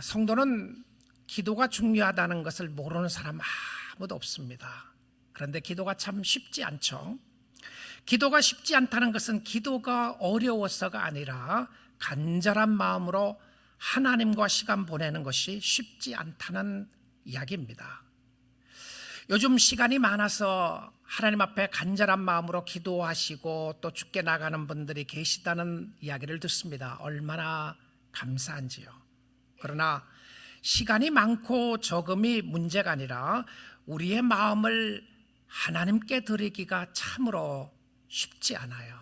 성도는 기도가 중요하다는 것을 모르는 사람 아무도 없습니다. 그런데 기도가 참 쉽지 않죠. 기도가 쉽지 않다는 것은 기도가 어려워서가 아니라 간절한 마음으로 하나님과 시간 보내는 것이 쉽지 않다는 이야기입니다. 요즘 시간이 많아서 하나님 앞에 간절한 마음으로 기도하시고 또 죽게 나가는 분들이 계시다는 이야기를 듣습니다. 얼마나 감사한지요. 그러나 시간이 많고 적음이 문제가 아니라 우리의 마음을 하나님께 드리기가 참으로 쉽지 않아요.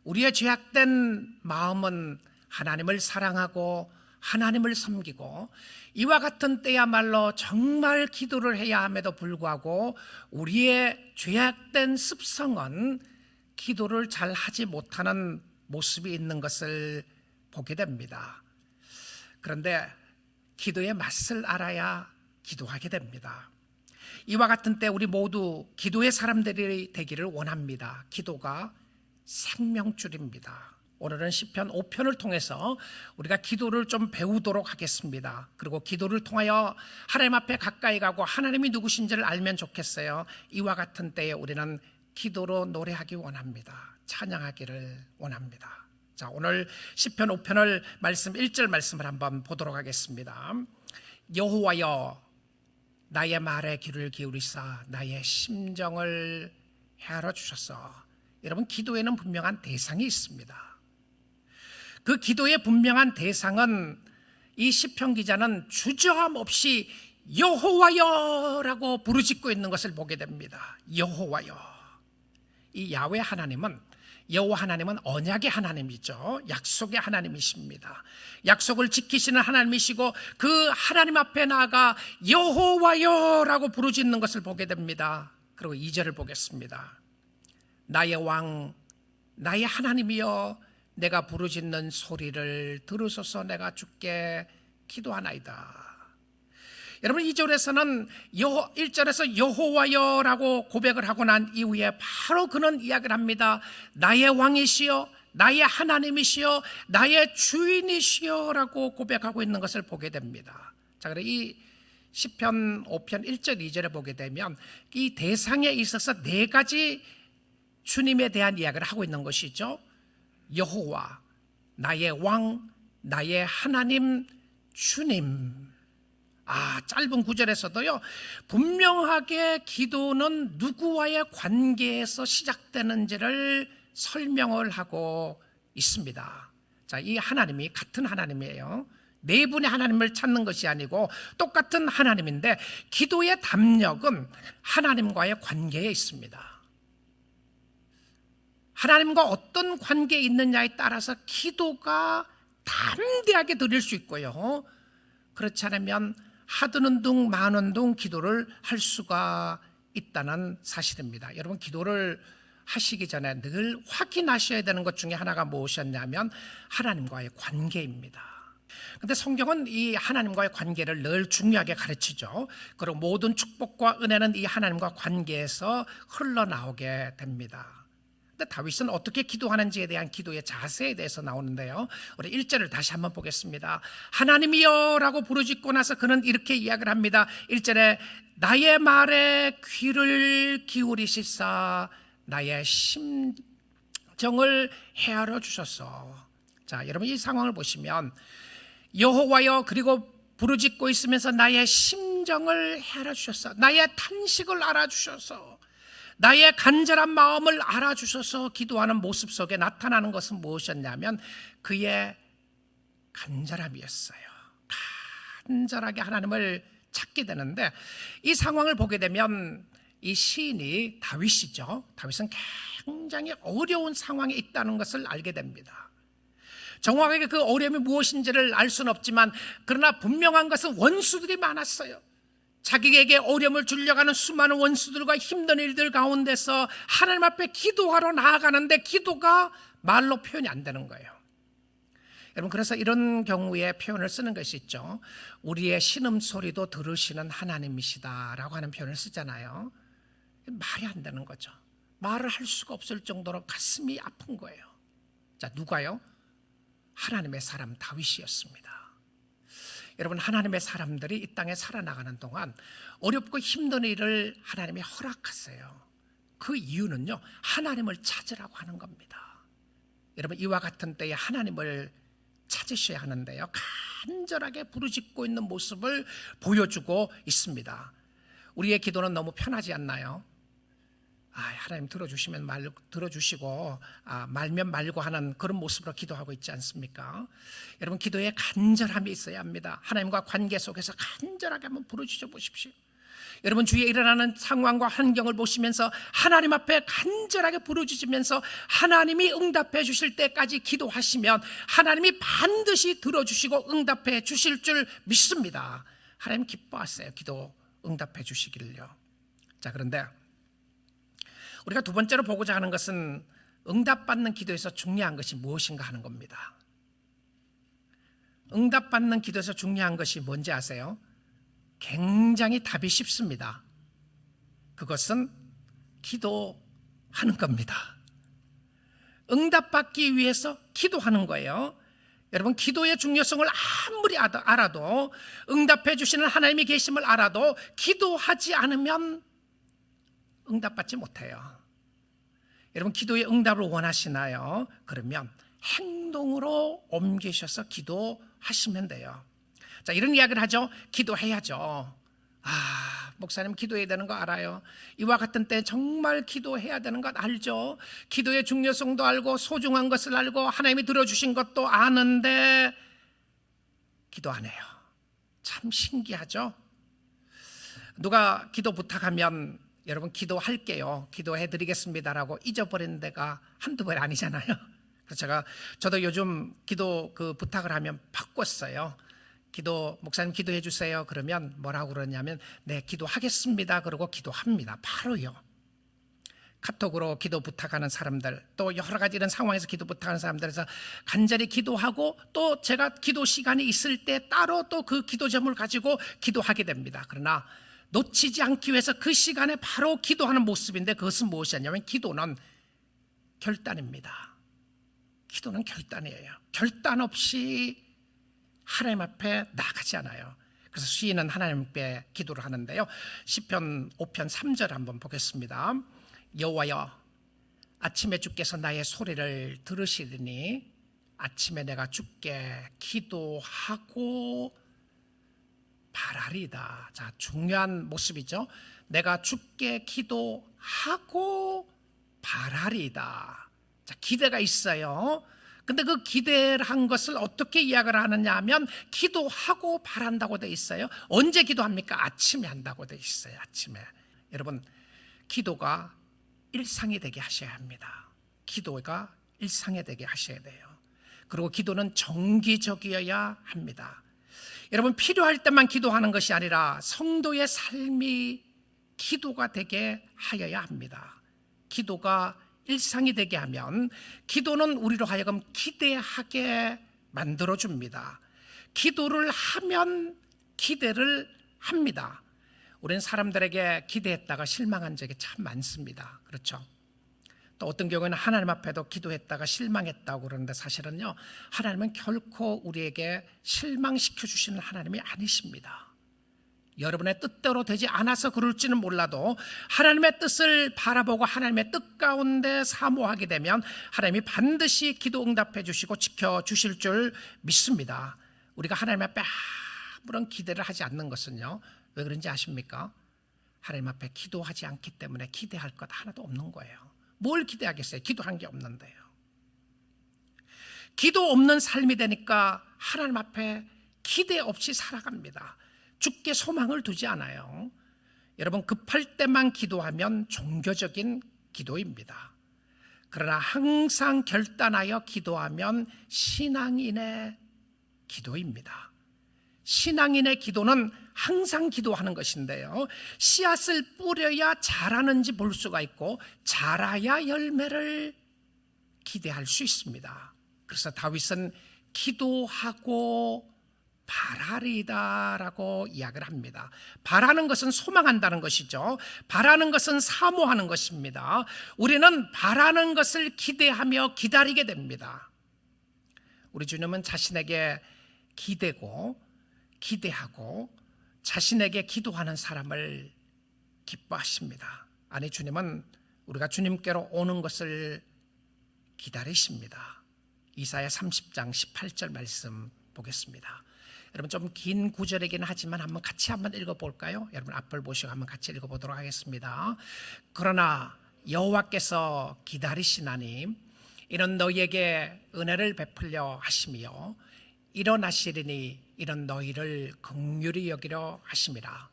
우리의 죄악된 마음은 하나님을 사랑하고 하나님을 섬기고 이와 같은 때야말로 정말 기도를 해야 함에도 불구하고 우리의 죄악된 습성은 기도를 잘 하지 못하는 모습이 있는 것을 보게 됩니다. 그런데 기도의 맛을 알아야 기도하게 됩니다. 이와 같은 때 우리 모두 기도의 사람들이 되기를 원합니다. 기도가 생명줄입니다. 오늘은 시편 5편을 통해서 우리가 기도를 좀 배우도록 하겠습니다. 그리고 기도를 통하여 하나님 앞에 가까이 가고 하나님이 누구신지를 알면 좋겠어요. 이와 같은 때에 우리는 기도로 노래하기 원합니다. 찬양하기를 원합니다. 자, 오늘 시편 5편을 말씀 1절 말씀을 한번 보도록 하겠습니다. 여호와여 나의 말에 귀를 기울이사 나의 심정을 헤아려 주셔서. 여러분, 기도에는 분명한 대상이 있습니다. 그 기도의 분명한 대상은 이 시편 기자는 주저함 없이 여호와여라고 부르짖고 있는 것을 보게 됩니다. 여호와여. 이 야훼 하나님은, 여호와 하나님은 언약의 하나님이죠. 약속의 하나님이십니다. 약속을 지키시는 하나님이시고 그 하나님 앞에 나아가 여호와여라고 부르짖는 것을 보게 됩니다. 그리고 2절을 보겠습니다. 나의 왕, 나의 하나님이여 내가 부르짖는 소리를 들으소서. 내가 주께 기도하나이다. 여러분, 2절에서는 1절에서 여호와여라고 고백을 하고 난 이후에 바로 그는 이야기를 합니다. 나의 왕이시여, 나의 하나님이시여, 나의 주인이시여 라고 고백하고 있는 것을 보게 됩니다. 자, 그래 이 시편 5편 1절 2절에 보게 되면 이 대상에 있어서 4가지 주님에 대한 이야기를 하고 있는 것이죠. 여호와, 나의 왕, 나의 하나님, 주님. 짧은 구절에서도요, 분명하게 기도는 누구와의 관계에서 시작되는지를 설명을 하고 있습니다. 자, 이 하나님이 같은 하나님이에요. 네 분의 하나님을 찾는 것이 아니고 똑같은 하나님인데 기도의 담력은 하나님과의 관계에 있습니다. 하나님과 어떤 관계에 있느냐에 따라서 기도가 담대하게 드릴 수 있고요, 그렇지 않으면 하드는 둥 마는 둥 기도를 할 수가 있다는 사실입니다. 여러분, 기도를 하시기 전에 늘 확인하셔야 되는 것 중에 하나가 무엇이었냐면 하나님과의 관계입니다. 그런데 성경은 이 하나님과의 관계를 늘 중요하게 가르치죠. 그리고 모든 축복과 은혜는 이 하나님과 관계에서 흘러나오게 됩니다. 다윗은 어떻게 기도하는지에 대한 기도의 자세에 대해서 나오는데요, 우리 1절을 다시 한번 보겠습니다. 하나님이여 라고 부르짖고 나서 그는 이렇게 이야기를 합니다. 1절에 나의 말에 귀를 기울이시사 나의 심정을 헤아려 주셔서. 자, 여러분, 이 상황을 보시면 여호와여 그리고 부르짖고 있으면서 나의 심정을 헤아려 주셔서, 나의 탄식을 알아주셔서, 나의 간절한 마음을 알아주셔서 기도하는 모습 속에 나타나는 것은 무엇이었냐면 그의 간절함이었어요. 간절하게 하나님을 찾게 되는데 이 상황을 보게 되면 이 시인이 다윗이죠. 다윗은 굉장히 어려운 상황에 있다는 것을 알게 됩니다. 정확하게 그 어려움이 무엇인지를 알 수는 없지만 그러나 분명한 것은 원수들이 많았어요. 자기에게 어려움을 주려고 하는 수많은 원수들과 힘든 일들 가운데서 하나님 앞에 기도하러 나아가는데 기도가 말로 표현이 안 되는 거예요. 여러분, 그래서 이런 경우에 표현을 쓰는 것이 있죠. 우리의 신음소리도 들으시는 하나님이시다라고 하는 표현을 쓰잖아요. 말이 안 되는 거죠. 말을 할 수가 없을 정도로 가슴이 아픈 거예요. 자, 누가요? 하나님의 사람 다윗이었습니다. 여러분, 하나님의 사람들이 이 땅에 살아나가는 동안 어렵고 힘든 일을 하나님이 허락하세요. 그 이유는요, 하나님을 찾으라고 하는 겁니다. 여러분, 이와 같은 때에 하나님을 찾으셔야 하는데요, 간절하게 부르짖고 있는 모습을 보여주고 있습니다. 우리의 기도는 너무 편하지 않나요? 하나님 들어주시면 들어주시고 말면 말고 하는 그런 모습으로 기도하고 있지 않습니까? 여러분, 기도에 간절함이 있어야 합니다. 하나님과 관계 속에서 간절하게 한번 부르짖어 보십시오. 여러분, 주위에 일어나는 상황과 환경을 보시면서 하나님 앞에 간절하게 부르짖으면서 하나님이 응답해 주실 때까지 기도하시면 하나님이 반드시 들어주시고 응답해 주실 줄 믿습니다. 하나님 기뻐하세요. 기도 응답해 주시기를요. 자, 그런데 우리가 두 번째로 보고자 하는 것은 응답받는 기도에서 중요한 것이 무엇인가 하는 겁니다. 응답받는 기도에서 중요한 것이 뭔지 아세요? 굉장히 답이 쉽습니다. 그것은 기도하는 겁니다. 응답받기 위해서 기도하는 거예요. 여러분, 기도의 중요성을 아무리 알아도, 응답해 주시는 하나님이 계심을 알아도 기도하지 않으면 응답받지 못해요. 여러분, 기도의 응답을 원하시나요? 그러면 행동으로 옮기셔서 기도하시면 돼요. 자, 이런 이야기를 하죠. 기도해야죠. 목사님 기도해야 되는 거 알아요. 이와 같은 때 정말 기도해야 되는 것 알죠. 기도의 중요성도 알고 소중한 것을 알고 하나님이 들어주신 것도 아는데 기도 안 해요. 참 신기하죠. 누가 기도 부탁하면 여러분 기도할게요, 기도해드리겠습니다라고 잊어버리는 데가 한두 번이 아니잖아요. 그래서 저도 요즘 기도 부탁을 하면 바꿨어요. 목사님 기도해 주세요. 그러면 뭐라고 그러냐면 네, 기도하겠습니다. 그러고 기도합니다. 바로요. 카톡으로 기도 부탁하는 사람들, 또 여러 가지 이런 상황에서 기도 부탁하는 사람들에서 간절히 기도하고, 또 제가 기도 시간이 있을 때 따로 또 그 기도 제목을 가지고 기도하게 됩니다. 그러나 놓치지 않기 위해서 그 시간에 바로 기도하는 모습인데, 그것은 무엇이냐면 기도는 결단입니다. 기도는 결단이에요. 결단 없이 하나님 앞에 나가지 않아요. 그래서 시인은 하나님께 기도를 하는데요, 시편 5편 3절 한번 보겠습니다. 여호와여, 아침에 주께서 나의 소리를 들으시리니 아침에 내가 주께 기도하고 바라리다. 자, 중요한 모습이죠. 내가 주께 기도하고 바라리다. 자, 기대가 있어요. 근데 그 기대를 한 것을 어떻게 이야기를 하느냐 하면 기도하고 바란다고 돼 있어요. 언제 기도합니까? 아침에 한다고 돼 있어요. 아침에. 여러분, 기도가 일상이 되게 하셔야 합니다. 기도가 일상이 되게 하셔야 돼요. 그리고 기도는 정기적이어야 합니다. 여러분, 필요할 때만 기도하는 것이 아니라 성도의 삶이 기도가 되게 하여야 합니다. 기도가 일상이 되게 하면 기도는 우리로 하여금 기대하게 만들어줍니다. 기도를 하면 기대를 합니다. 우리는 사람들에게 기대했다가 실망한 적이 참 많습니다. 그렇죠? 또 어떤 경우에는 하나님 앞에도 기도했다가 실망했다고 그러는데, 사실은요, 하나님은 결코 우리에게 실망시켜 주시는 하나님이 아니십니다. 여러분의 뜻대로 되지 않아서 그럴지는 몰라도 하나님의 뜻을 바라보고 하나님의 뜻 가운데 사모하게 되면 하나님이 반드시 기도 응답해 주시고 지켜주실 줄 믿습니다. 우리가 하나님 앞에 아무런 기대를 하지 않는 것은요, 왜 그런지 아십니까? 하나님 앞에 기도하지 않기 때문에 기대할 것 하나도 없는 거예요. 뭘 기대하겠어요? 기도한 게 없는데요. 기도 없는 삶이 되니까 하나님 앞에 기대 없이 살아갑니다. 주께 소망을 두지 않아요. 여러분, 급할 때만 기도하면 종교적인 기도입니다. 그러나 항상 결단하여 기도하면 신앙인의 기도입니다. 신앙인의 기도는 항상 기도하는 것인데요, 씨앗을 뿌려야 자라는지 볼 수가 있고 자라야 열매를 기대할 수 있습니다. 그래서 다윗은 기도하고 바라리다라고 이야기를 합니다. 바라는 것은 소망한다는 것이죠. 바라는 것은 사모하는 것입니다. 우리는 바라는 것을 기대하며 기다리게 됩니다. 우리 주님은 자신에게 기대고 기대하고 자신에게 기도하는 사람을 기뻐하십니다. 아니, 주님은 우리가 주님께로 오는 것을 기다리십니다. 이사야 30장 18절 말씀 보겠습니다. 여러분, 좀 긴 구절이긴 하지만 같이 한번 읽어볼까요? 여러분 앞을 보시고 한번 같이 읽어보도록 하겠습니다. 그러나 여호와께서 기다리시나니 이는 너희에게 은혜를 베풀려 하시며 일어나시리니 이는 너희를 긍휼히 여기려 하심이라.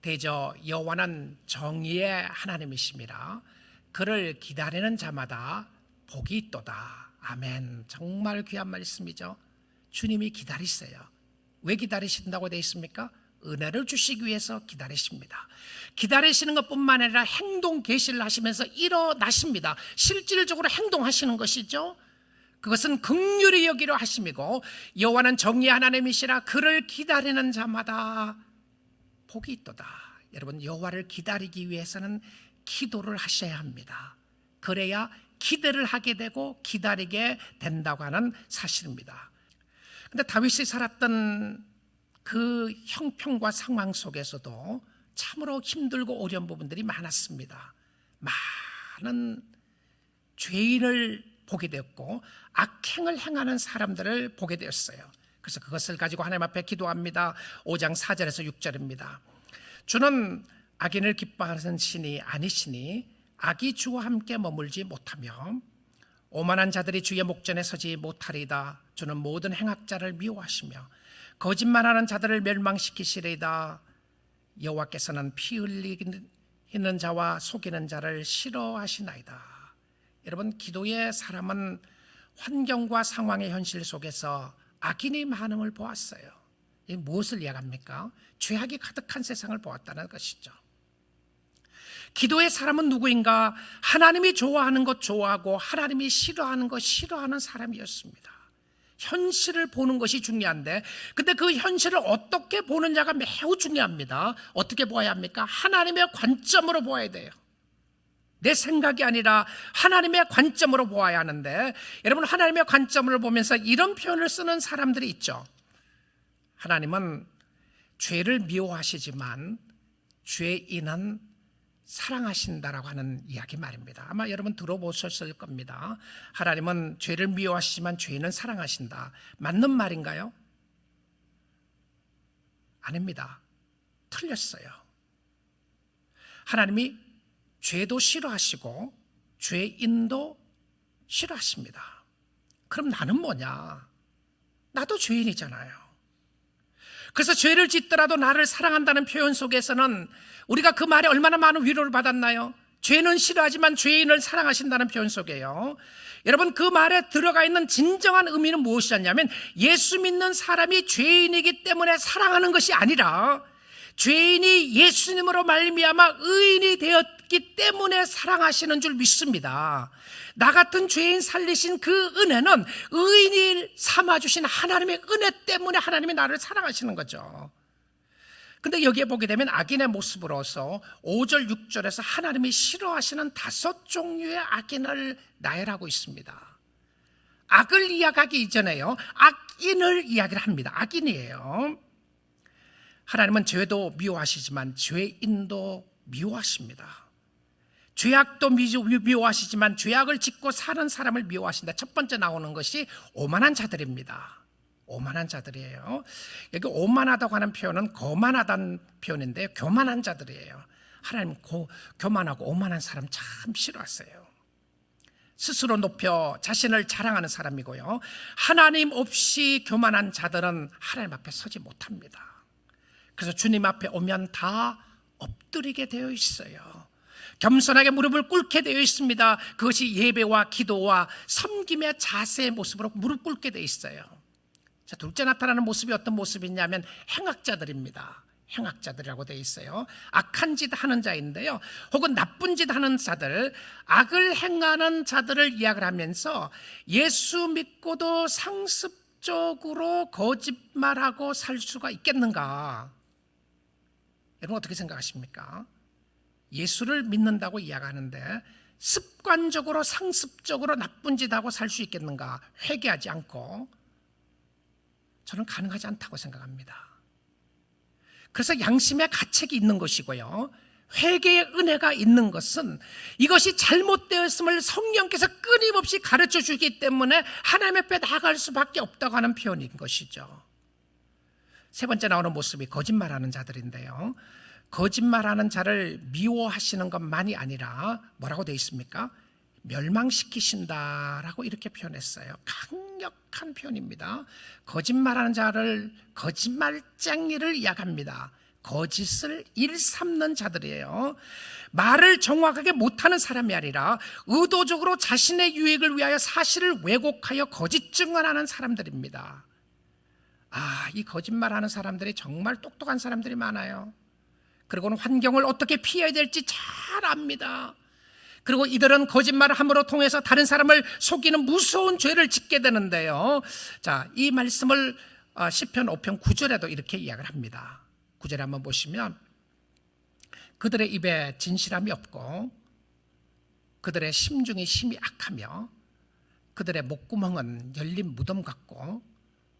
대저 여호와는 정의의 하나님이심이라. 그를 기다리는 자마다 복이 있도다. 아멘. 정말 귀한 말씀이죠. 주님이 기다리세요. 왜 기다리신다고 되어 있습니까? 은혜를 주시기 위해서 기다리십니다. 기다리시는 것뿐만 아니라 행동 계시를 하시면서 일어나십니다. 실질적으로 행동하시는 것이죠. 그것은 긍휼히 여기려 하심이고, 여호와는 정의의 하나님이시라. 그를 기다리는 자마다 복이 있도다. 여러분, 여호와를 기다리기 위해서는 기도를 하셔야 합니다. 그래야 기대를 하게 되고 기다리게 된다고 하는 사실입니다. 근데 다윗이 살았던 그 형편과 상황 속에서도 참으로 힘들고 어려운 부분들이 많았습니다. 많은 죄인을 보게 되었고 악행을 행하는 사람들을 보게 되었어요. 그래서 그것을 가지고 하나님 앞에 기도합니다. 5장 4절에서 6절입니다. 주는 악인을 기뻐하는 신이 아니시니 악이 주와 함께 머물지 못하며 오만한 자들이 주의 목전에 서지 못하리이다. 주는 모든 행악자를 미워하시며 거짓말하는 자들을 멸망시키시리이다. 여호와께서는 피 흘리는 자와 속이는 자를 싫어하시나이다. 여러분, 기도의 사람은 환경과 상황의 현실 속에서 악인이 많음을 보았어요. 이 무엇을 이야기합니까? 죄악이 가득한 세상을 보았다는 것이죠. 기도의 사람은 누구인가? 하나님이 좋아하는 것 좋아하고 하나님이 싫어하는 것 싫어하는 사람이었습니다. 현실을 보는 것이 중요한데, 근데 그 현실을 어떻게 보느냐가 매우 중요합니다. 어떻게 보아야 합니까? 하나님의 관점으로 보아야 돼요. 내 생각이 아니라 하나님의 관점으로 보아야 하는데, 여러분, 하나님의 관점을 보면서 이런 표현을 쓰는 사람들이 있죠. 하나님은 죄를 미워하시지만 죄인은 사랑하신다라고 하는 이야기 말입니다. 아마 여러분 들어보셨을 겁니다. 하나님은 죄를 미워하시지만 죄인은 사랑하신다. 맞는 말인가요? 아닙니다. 틀렸어요. 하나님이 죄도 싫어하시고 죄인도 싫어하십니다. 그럼 나는 뭐냐? 나도 죄인이잖아요. 그래서 죄를 짓더라도 나를 사랑한다는 표현 속에서는 우리가 그 말에 얼마나 많은 위로를 받았나요? 죄는 싫어하지만 죄인을 사랑하신다는 표현 속에요. 여러분, 그 말에 들어가 있는 진정한 의미는 무엇이었냐면, 예수 믿는 사람이 죄인이기 때문에 사랑하는 것이 아니라 죄인이 예수님으로 말미암아 의인이 되었기 때문에 사랑하시는 줄 믿습니다. 나 같은 죄인 살리신 그 은혜는 의인이 삼아주신 하나님의 은혜 때문에 하나님이 나를 사랑하시는 거죠. 근데 여기에 보게 되면 악인의 모습으로서 5절 6절에서 하나님이 싫어하시는 5종류의 악인을 나열하고 있습니다. 악을 이야기하기 이전에요, 악인을 이야기를 합니다. 악인이에요. 하나님은 죄도 미워하시지만 죄인도 미워하십니다. 죄악도 미워하시지만 죄악을 짓고 사는 사람을 미워하신다. 첫 번째 나오는 것이 오만한 자들입니다. 오만한 자들이에요. 여기 오만하다고 하는 표현은 거만하다는 표현인데요, 교만한 자들이에요. 하나님 교만하고 오만한 사람 참 싫어하세요. 스스로 높여 자신을 자랑하는 사람이고요, 하나님 없이 교만한 자들은 하나님 앞에 서지 못합니다. 그래서 주님 앞에 오면 다 엎드리게 되어 있어요. 겸손하게 무릎을 꿇게 되어 있습니다. 그것이 예배와 기도와 섬김의 자세의 모습으로 무릎 꿇게 되어 있어요. 자, 둘째 나타나는 모습이 어떤 모습이냐면 행악자들입니다. 행악자들이라고 되어 있어요. 악한 짓 하는 자인데요, 혹은 나쁜 짓 하는 자들, 악을 행하는 자들을 이야기를 하면서 예수 믿고도 상습적으로 거짓말하고 살 수가 있겠는가? 여러분 어떻게 생각하십니까? 예수를 믿는다고 이야기하는데 습관적으로 상습적으로 나쁜 짓 하고 살 수 있겠는가? 회개하지 않고. 저는 가능하지 않다고 생각합니다. 그래서 양심의 가책이 있는 것이고요, 회개의 은혜가 있는 것은 이것이 잘못되었음을 성령께서 끊임없이 가르쳐 주기 때문에 하나님 앞에 나아갈 수밖에 없다고 하는 표현인 것이죠. 세 번째 나오는 모습이 거짓말하는 자들인데요, 거짓말하는 자를 미워하시는 것만이 아니라 뭐라고 되어 있습니까? 멸망시키신다라고 이렇게 표현했어요. 강력한 표현입니다. 거짓말하는 자를 거짓말쟁이를 이야기합니다. 거짓을 일삼는 자들이에요. 말을 정확하게 못하는 사람이 아니라 의도적으로 자신의 유익을 위하여 사실을 왜곡하여 거짓 증언하는 사람들입니다. 이 거짓말하는 사람들이 정말 똑똑한 사람들이 많아요. 그리고는 환경을 어떻게 피해야 될지 잘 압니다. 그리고 이들은 거짓말을 함으로 통해서 다른 사람을 속이는 무서운 죄를 짓게 되는데요. 자, 이 말씀을 시편 5편 9절에도 이렇게 이야기를 합니다. 9절에 한번 보시면, 그들의 입에 진실함이 없고 그들의 심중이 심히 악하며 그들의 목구멍은 열린 무덤 같고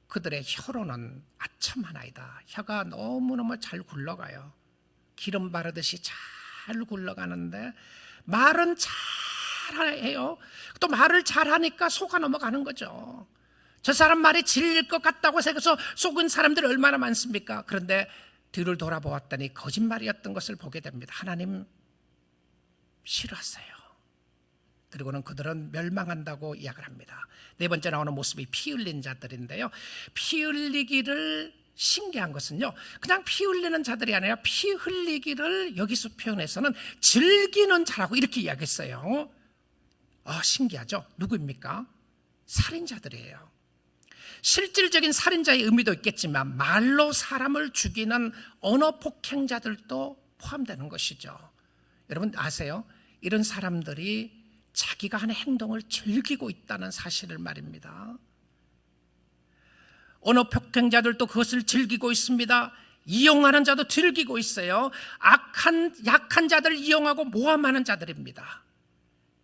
그들의 혀로는 아첨하나이다. 혀가 너무너무 잘 굴러가요. 기름 바르듯이 잘 굴러가는데 말은 잘해요. 또 말을 잘하니까 속아 넘어가는 거죠. 저 사람 말이 진리일 것 같다고 생각해서 속은 사람들이 얼마나 많습니까? 그런데 뒤를 돌아보았더니 거짓말이었던 것을 보게 됩니다. 하나님 싫어하세요. 그리고는 그들은 멸망한다고 이야기를 합니다. 네 번째 나오는 모습이 피 흘린 자들인데요, 피 흘리기를, 신기한 것은요, 그냥 피 흘리는 자들이 아니라 피 흘리기를 여기서 표현해서는 즐기는 자라고 이렇게 이야기했어요. 신기하죠? 누구입니까? 살인자들이에요. 실질적인 살인자의 의미도 있겠지만 말로 사람을 죽이는 언어 폭행자들도 포함되는 것이죠. 여러분 아세요? 이런 사람들이 자기가 하는 행동을 즐기고 있다는 사실을 말입니다. 언어 폭행자들도 그것을 즐기고 있습니다. 이용하는 자도 즐기고 있어요. 약한 자들을 이용하고 모함하는 자들입니다.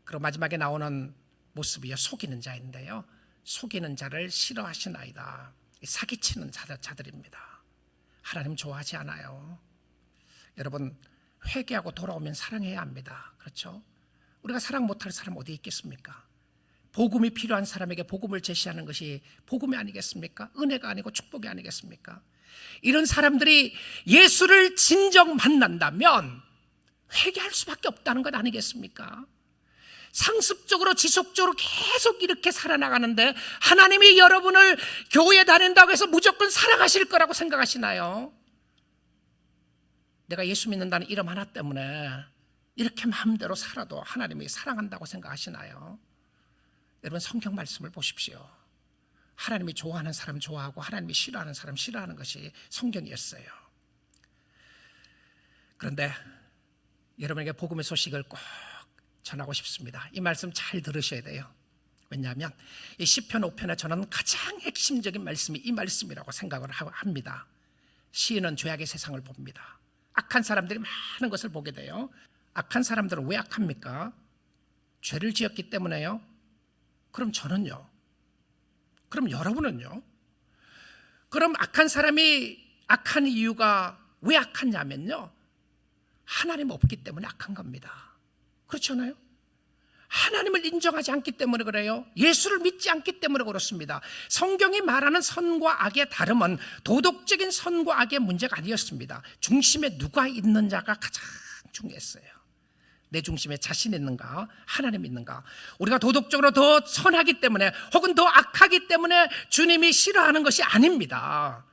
그리고 마지막에 나오는 모습이요, 속이는 자인데요, 속이는 자를 싫어하시나이다. 사기치는 자들입니다. 하나님 좋아하지 않아요. 여러분, 회개하고 돌아오면 사랑해야 합니다. 그렇죠? 우리가 사랑 못할 사람 어디 있겠습니까? 복음이 필요한 사람에게 복음을 제시하는 것이 복음이 아니겠습니까? 은혜가 아니고 축복이 아니겠습니까? 이런 사람들이 예수를 진정 만난다면 회개할 수밖에 없다는 것 아니겠습니까? 상습적으로 지속적으로 계속 이렇게 살아나가는데 하나님이 여러분을 교회에 다닌다고 해서 무조건 사랑하실 거라고 생각하시나요? 내가 예수 믿는다는 이름 하나 때문에 이렇게 마음대로 살아도 하나님이 사랑한다고 생각하시나요? 여러분 성경 말씀을 보십시오. 하나님이 좋아하는 사람 좋아하고 하나님이 싫어하는 사람 싫어하는 것이 성경이었어요. 그런데 여러분에게 복음의 소식을 꼭 전하고 싶습니다. 이 말씀 잘 들으셔야 돼요. 왜냐하면 이 시편 5편에 저는 가장 핵심적인 말씀이 이 말씀이라고 생각을 합니다. 시인은 죄악의 세상을 봅니다. 악한 사람들이 많은 것을 보게 돼요. 악한 사람들은 왜 악합니까? 죄를 지었기 때문에요. 그럼 저는요? 그럼 여러분은요? 그럼 악한 사람이 악한 이유가 왜 악하냐면요, 하나님 없기 때문에 악한 겁니다. 그렇지 않아요? 하나님을 인정하지 않기 때문에 그래요. 예수를 믿지 않기 때문에 그렇습니다. 성경이 말하는 선과 악의 다름은 도덕적인 선과 악의 문제가 아니었습니다. 중심에 누가 있느냐가 가장 중요했어요. 내 중심에 자신 있는가, 하나님 있는가. 우리가 도덕적으로 더 선하기 때문에 혹은 더 악하기 때문에 주님이 싫어하는 것이 아닙니다.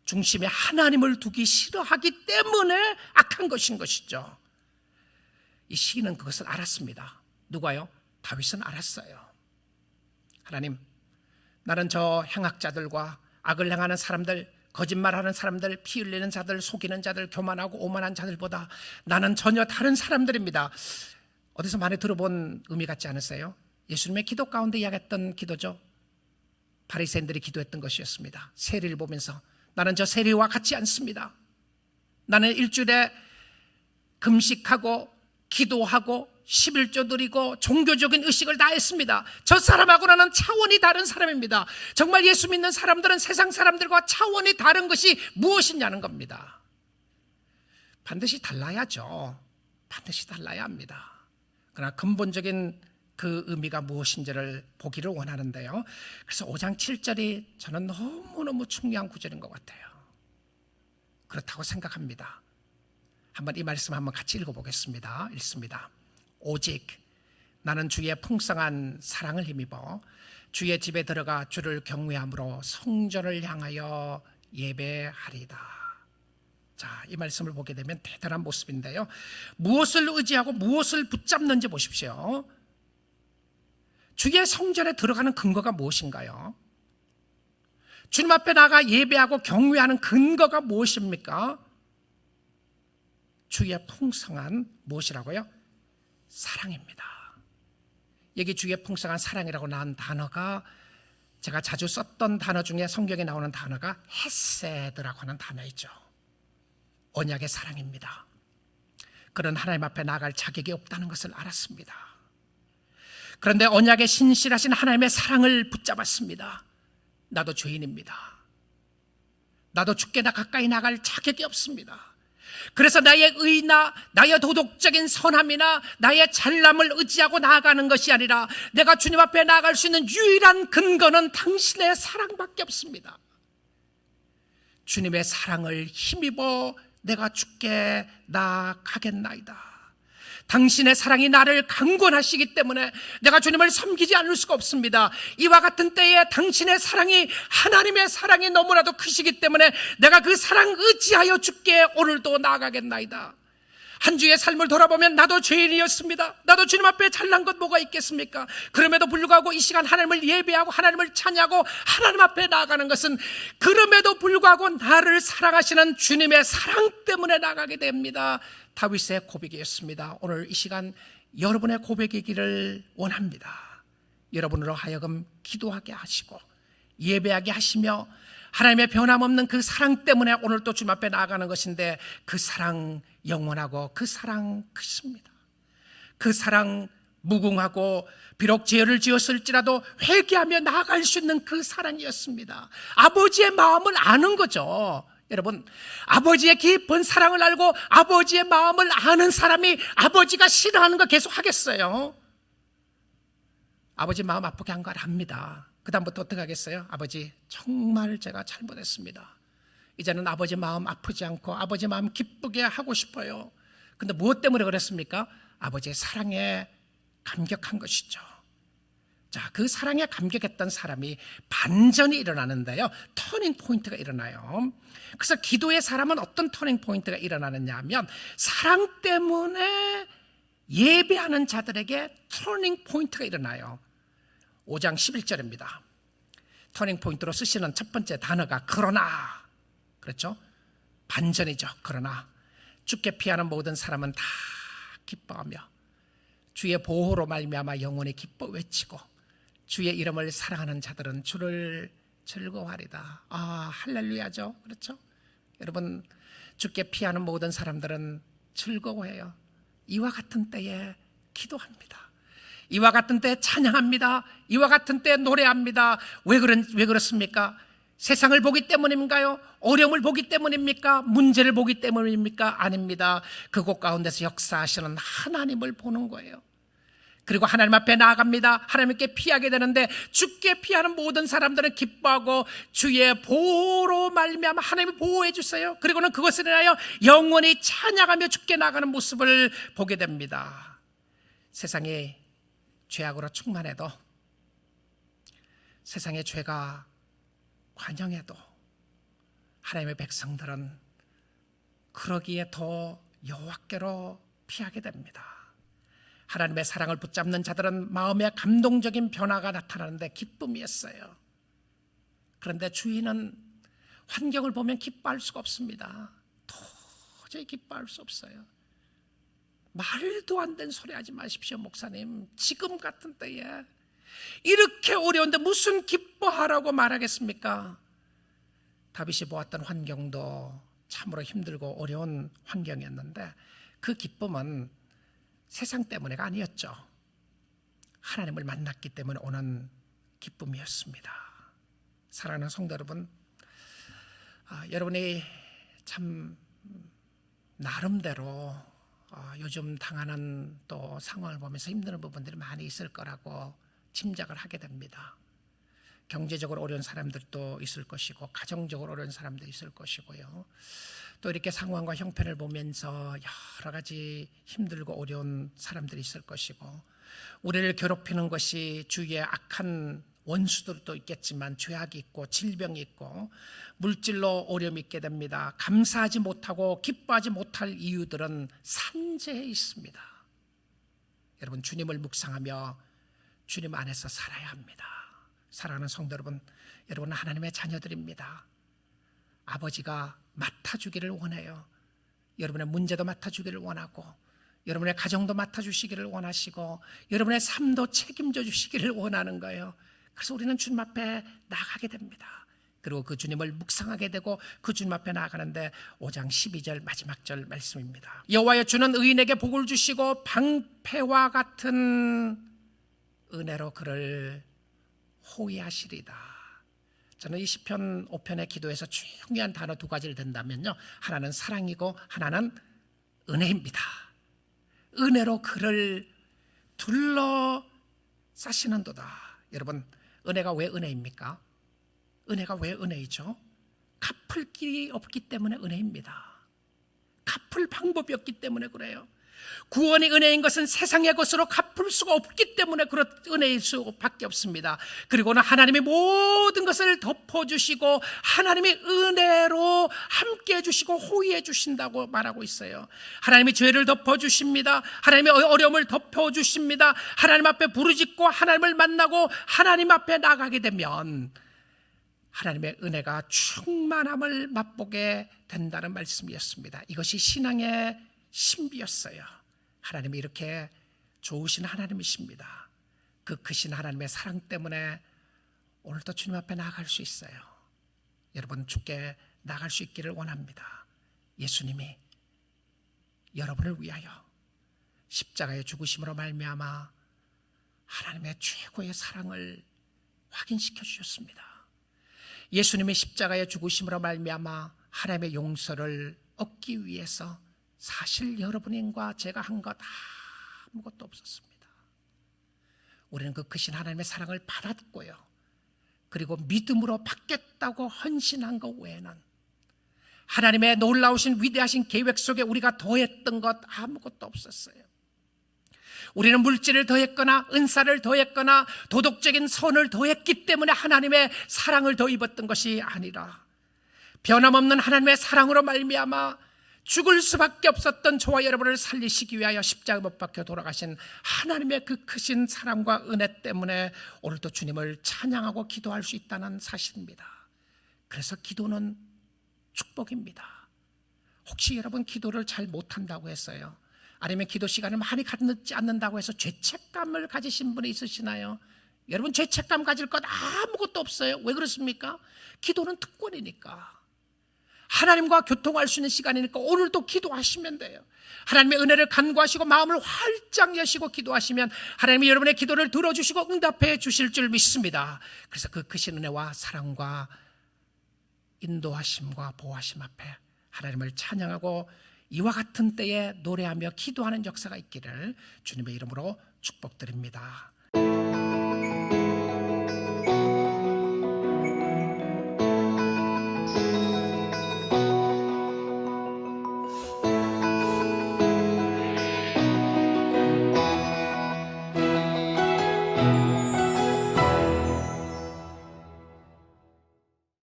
중심에 하나님을 두기 싫어하기 때문에 악한 것인 것이죠. 이 시인은 그것을 알았습니다. 누가요? 다윗은 알았어요. 하나님, 나는 저 행악자들과 악을 행하는 사람들, 거짓말하는 사람들, 피 흘리는 자들, 속이는 자들, 교만하고 오만한 자들보다 나는 전혀 다른 사람들입니다. 어디서 많이 들어본 의미 같지 않으세요? 예수님의 기도 가운데 이야기했던 기도죠. 바리새인들이 기도했던 것이었습니다. 세리를 보면서 나는 저 세리와 같지 않습니다. 나는 일주일에 금식하고 기도하고 11조 드리고 종교적인 의식을 다 했습니다. 저 사람하고는 차원이 다른 사람입니다. 정말 예수 믿는 사람들은 세상 사람들과 차원이 다른 것이 무엇이냐는 겁니다. 반드시 달라야죠. 반드시 달라야 합니다. 그러나 근본적인 그 의미가 무엇인지를 보기를 원하는데요. 그래서 5장 7절이 저는 너무너무 중요한 구절인 것 같아요. 그렇다고 생각합니다. 한번 이 말씀 한번 같이 읽어보겠습니다. 읽습니다. 오직 나는 주의 풍성한 사랑을 힘입어 주의 집에 들어가 주를 경외함으로 성전을 향하여 예배하리다. 자, 이 말씀을 보게 되면 대단한 모습인데요. 무엇을 의지하고 무엇을 붙잡는지 보십시오. 주의 성전에 들어가는 근거가 무엇인가요? 주님 앞에 나가 예배하고 경외하는 근거가 무엇입니까? 주의 풍성한 무엇이라고요? 사랑입니다. 여기 주의 풍성한 사랑이라고 나온 단어가 제가 자주 썼던 단어 중에 성경에 나오는 단어가 헤세드라고 하는 단어이죠. 언약의 사랑입니다. 그런 하나님 앞에 나아갈 자격이 없다는 것을 알았습니다. 그런데 언약의 신실하신 하나님의 사랑을 붙잡았습니다. 나도 죄인입니다. 나도 주께 가까이 나갈 자격이 없습니다. 그래서 나의 의나 나의 도덕적인 선함이나 나의 잘남을 의지하고 나아가는 것이 아니라 내가 주님 앞에 나아갈 수 있는 유일한 근거는 당신의 사랑밖에 없습니다. 주님의 사랑을 힘입어 내가 주께 나아가겠나이다. 당신의 사랑이 나를 강권하시기 때문에 내가 주님을 섬기지 않을 수가 없습니다. 이와 같은 때에 당신의 사랑이 하나님의 사랑이 너무나도 크시기 때문에 내가 그 사랑 의지하여 주께 오늘도 나아가겠나이다. 한 주의 삶을 돌아보면 나도 죄인이었습니다. 나도 주님 앞에 잘난 것 뭐가 있겠습니까? 그럼에도 불구하고 이 시간 하나님을 예배하고 하나님을 찬양하고 하나님 앞에 나아가는 것은 그럼에도 불구하고 나를 사랑하시는 주님의 사랑 때문에 나아가게 됩니다. 다윗의 고백이었습니다. 오늘 이 시간 여러분의 고백이기를 원합니다. 여러분으로 하여금 기도하게 하시고 예배하게 하시며 하나님의 변함없는 그 사랑 때문에 오늘 또 주님 앞에 나아가는 것인데 그 사랑 영원하고 그 사랑 크십니다. 그 사랑 무궁하고 비록 죄를 지었을지라도 회개하며 나아갈 수 있는 그 사랑이었습니다. 아버지의 마음을 아는 거죠. 여러분, 아버지의 깊은 사랑을 알고 아버지의 마음을 아는 사람이 아버지가 싫어하는 거 계속 하겠어요? 아버지 마음 아프게 한 걸 압니다. 그 다음부터 어떻게 하겠어요? 아버지 정말 제가 잘못했습니다. 이제는 아버지 마음 아프지 않고 아버지 마음 기쁘게 하고 싶어요. 근데 무엇 때문에 그랬습니까? 아버지의 사랑에 감격한 것이죠. 자, 그 사랑에 감격했던 사람이 반전이 일어나는데요. 터닝 포인트가 일어나요. 그래서 기도의 사람은 어떤 터닝 포인트가 일어나느냐 하면 사랑 때문에 예배하는 자들에게 터닝 포인트가 일어나요. 5장 11절입니다. 터닝 포인트로 쓰시는 첫 번째 단어가 그러나, 그렇죠? 반전이죠. 그러나 주께 피하는 모든 사람은 다 기뻐하며 주의 보호로 말미암아 영원히 기뻐 외치고 주의 이름을 사랑하는 자들은 주를 즐거워하리다. 아, 할렐루야죠. 그렇죠? 여러분, 주께 피하는 모든 사람들은 즐거워해요. 이와 같은 때에 기도합니다. 이와 같은 때에 찬양합니다. 이와 같은 때에 노래합니다. 왜 그렇습니까? 세상을 보기 때문인가요? 어려움을 보기 때문입니까? 문제를 보기 때문입니까? 아닙니다. 그곳 가운데서 역사하시는 하나님을 보는 거예요. 그리고 하나님 앞에 나아갑니다. 하나님께 피하게 되는데 주께 피하는 모든 사람들은 기뻐하고 주의 보호로 말미암아 하나님이 보호해 주세요. 그리고는 그것을 인하여 영원히 찬양하며 주께 나가는 모습을 보게 됩니다. 세상이 죄악으로 충만해도, 세상의 죄가 관영해도 하나님의 백성들은 그러기에 더 여호와께로 피하게 됩니다. 하나님의 사랑을 붙잡는 자들은 마음에 감동적인 변화가 나타나는데 기쁨이었어요. 그런데 주인은 환경을 보면 기뻐할 수가 없습니다. 도저히 기뻐할 수 없어요. 말도 안 되는 소리 하지 마십시오, 목사님. 지금 같은 때에 이렇게 어려운데 무슨 기뻐하라고 말하겠습니까? 다윗이 보았던 환경도 참으로 힘들고 어려운 환경이었는데 그 기쁨은 세상 때문에가 아니었죠. 하나님을 만났기 때문에 오는 기쁨이었습니다. 사랑하는 성도 여러분, 여러분이 참 나름대로 요즘 당하는 또 상황을 보면서 힘든 부분들이 많이 있을 거라고 짐작을 하게 됩니다. 경제적으로 어려운 사람들도 있을 것이고 가정적으로 어려운 사람도 있을 것이고요. 또 이렇게 상황과 형편을 보면서 여러 가지 힘들고 어려운 사람들이 있을 것이고, 우리를 괴롭히는 것이 주위에 악한 원수들도 있겠지만 죄악이 있고 질병이 있고 물질로 어려움이 있게 됩니다. 감사하지 못하고 기뻐하지 못할 이유들은 산재해 있습니다. 여러분, 주님을 묵상하며 주님 안에서 살아야 합니다. 사랑하는 성도 여러분, 여러분은 하나님의 자녀들입니다. 아버지가 맡아주기를 원해요. 여러분의 문제도 맡아주기를 원하고, 여러분의 가정도 맡아주시기를 원하시고, 여러분의 삶도 책임져 주시기를 원하는 거예요. 그래서 우리는 주님 앞에 나가게 됩니다. 그리고 그 주님을 묵상하게 되고 그 주님 앞에 나아가는데 5장 12절 마지막 절 말씀입니다. 여호와여, 주는 의인에게 복을 주시고 방패와 같은 은혜로 그를 호위하시리다. 저는 이 시편 5편의 기도에서 중요한 단어 두 가지를 든다면요, 하나는 사랑이고 하나는 은혜입니다. 은혜로 그를 둘러싸시는도다. 여러분, 은혜가 왜 은혜입니까? 은혜가 왜 은혜이죠? 갚을 길이 없기 때문에 은혜입니다. 갚을 방법이 없기 때문에 그래요. 구원이 은혜인 것은 세상의 것으로 갚을 수가 없기 때문에 그런 은혜일 수밖에 없습니다. 그리고는 하나님이 모든 것을 덮어주시고 하나님이 은혜로 함께 해주시고 호위해 주신다고 말하고 있어요. 하나님이 죄를 덮어주십니다. 하나님이 어려움을 덮어주십니다. 하나님 앞에 부르짖고 하나님을 만나고 하나님 앞에 나가게 되면 하나님의 은혜가 충만함을 맛보게 된다는 말씀이었습니다. 이것이 신앙의 신비였어요. 하나님이 이렇게 좋으신 하나님이십니다. 그 크신 하나님의 사랑 때문에 오늘도 주님 앞에 나아갈 수 있어요. 여러분, 주께 나아갈 수 있기를 원합니다. 예수님이 여러분을 위하여 십자가의 죽으심으로 말미암아 하나님의 최고의 사랑을 확인시켜 주셨습니다. 예수님이 십자가의 죽으심으로 말미암아 하나님의 용서를 얻기 위해서 사실 여러분과 제가 한 것 아무것도 없었습니다. 우리는 그 크신 하나님의 사랑을 받았고요, 그리고 믿음으로 받겠다고 헌신한 것 외에는 하나님의 놀라우신 위대하신 계획 속에 우리가 더했던 것 아무것도 없었어요. 우리는 물질을 더했거나 은사를 더했거나 도덕적인 선을 더했기 때문에 하나님의 사랑을 더 입었던 것이 아니라 변함없는 하나님의 사랑으로 말미암아 죽을 수밖에 없었던 저와 여러분을 살리시기 위하여 십자가 못 박혀 돌아가신 하나님의 그 크신 사랑과 은혜 때문에 오늘도 주님을 찬양하고 기도할 수 있다는 사실입니다. 그래서 기도는 축복입니다. 혹시 여러분 기도를 잘 못한다고 했어요? 아니면 기도 시간을 많이 갖지 않는다고 해서 죄책감을 가지신 분이 있으시나요? 여러분, 죄책감 가질 것 아무것도 없어요. 왜 그렇습니까? 기도는 특권이니까, 하나님과 교통할 수 있는 시간이니까 오늘도 기도하시면 돼요. 하나님의 은혜를 간구하시고 마음을 활짝 여시고 기도하시면 하나님이 여러분의 기도를 들어주시고 응답해 주실 줄 믿습니다. 그래서 그 크신 은혜와 사랑과 인도하심과 보호하심 앞에 하나님을 찬양하고 이와 같은 때에 노래하며 기도하는 역사가 있기를 주님의 이름으로 축복드립니다.